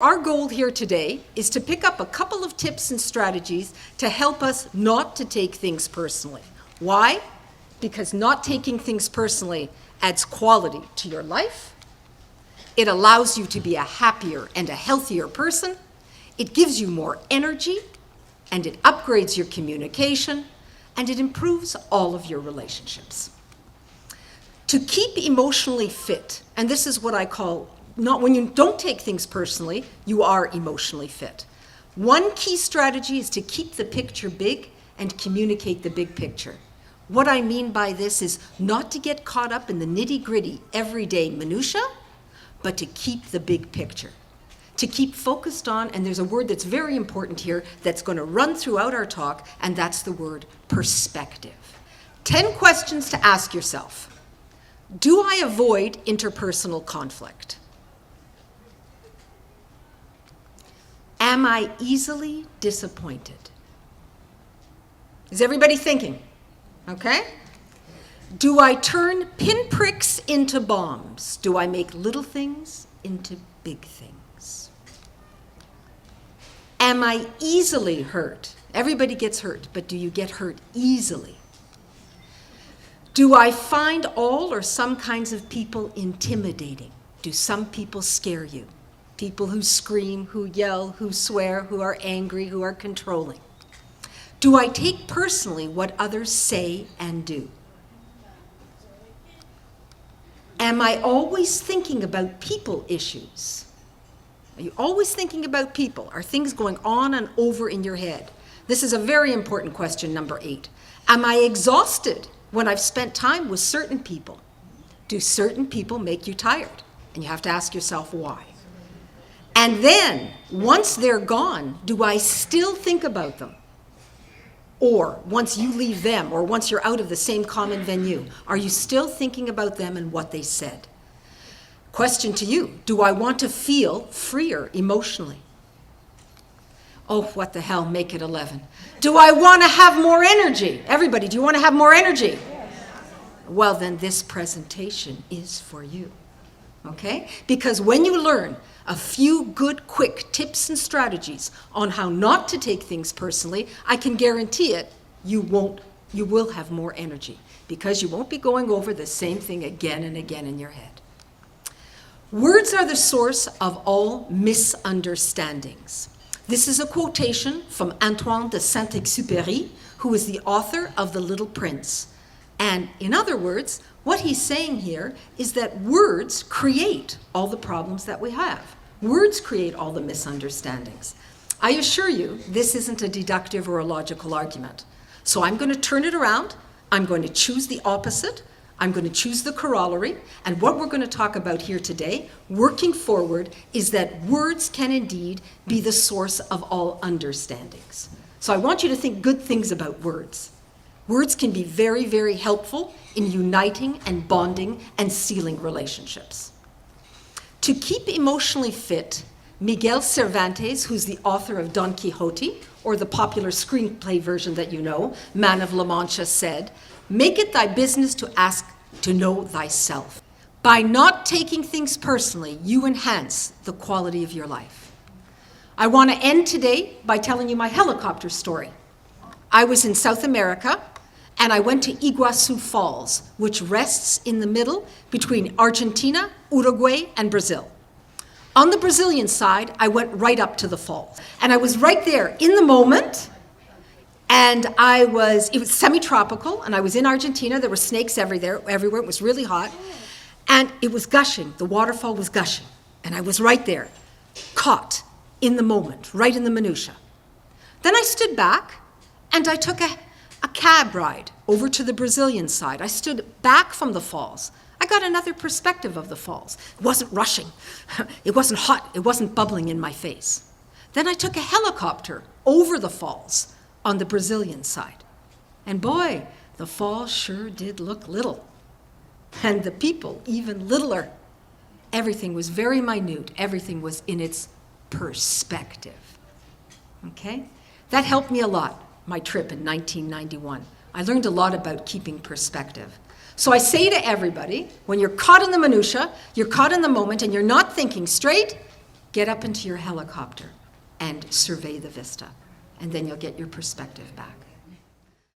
Our goal here today is to pick up a couple of tips and strategies to help us not to take things personally. Why? Because not taking things personally adds quality to your life. It allows you to be a happier and a healthier person. It gives you more energy, and it upgrades your communication, and it improves all of your relationships. To keep emotionally fit, and this is what I call not when you don't take things personally, you are emotionally fit. One key strategy is to keep the picture big and communicate the big picture. What I mean by this is not to get caught up in the nitty-gritty, everyday minutia, but to keep the big picture. To keep focused on, and there's a word that's very important here that's going to run throughout our talk, and that's the word perspective. 10 questions to ask yourself. Do I avoid interpersonal conflict? Am I easily disappointed? Is everybody thinking? Okay? Do I turn pinpricks into bombs? Do I make little things into big things? Am I easily hurt? Everybody gets hurt, but do you get hurt easily? Do I find all or some kinds of people intimidating? Do some people scare you? People who scream, who yell, who swear, who are angry, who are controlling. Do I take personally what others say and do? Am I always thinking about people issues? Are you always thinking about people? Are things going on and over in your head? This is a very important question, number 8. Am I exhausted when I've spent time with certain people? Do certain people make you tired? And you have to ask yourself why. And then, once they're gone, do I still think about them? Or once you leave them, or once you're out of the same common venue, are you still thinking about them and what they said? Question to you, do I want to feel freer emotionally? Oh, what the hell, make it 11. Do I want to have more energy? Everybody, do you want to have more energy? Well, then this presentation is for you. Okay? Because when you learn a few good, quick tips and strategies on how not to take things personally, I can guarantee it, you will have more energy because you won't be going over the same thing again and again in your head. Words are the source of all misunderstandings. This is a quotation from Antoine de Saint-Exupéry, who is the author of The Little Prince. And in other words, what he's saying here is that words create all the problems that we have. Words create all the misunderstandings. I assure you, this isn't a deductive or a logical argument. So I'm going to turn it around. I'm going to choose the opposite. I'm going to choose the corollary. And what we're going to talk about here today, working forward, is that words can indeed be the source of all understandings. So I want you to think good things about words. Words can be very, very helpful in uniting and bonding and sealing relationships. To keep emotionally fit, Miguel Cervantes, who's the author of Don Quixote, or the popular screenplay version that you know, Man of La Mancha, said, "Make it thy business to ask to know thyself." By not taking things personally, you enhance the quality of your life. I want to end today by telling you my helicopter story. I was in South America, and I went to Iguazu Falls, which rests in the middle between Argentina, Uruguay, and Brazil. On the Brazilian side, I went right up to the falls. And I was right there in the moment, and it was semi-tropical, and I was in Argentina. There were snakes everywhere. It was really hot. And it was gushing. The waterfall was gushing. And I was right there, caught in the moment, right in the minutia. Then I stood back, and I took a cab ride over to the Brazilian side. I stood back from the falls. I got another perspective of the falls. It wasn't rushing. It wasn't hot. It wasn't bubbling in my face. Then I took a helicopter over the falls on the Brazilian side. And boy, the falls sure did look little. And the people even littler. Everything was very minute. Everything was in its perspective. Okay? That helped me a lot. My trip in 1991. I learned a lot about keeping perspective. So I say to everybody, when you're caught in the minutia, you're caught in the moment, and you're not thinking straight, Get up into your helicopter and survey the vista, and then you'll get your perspective back.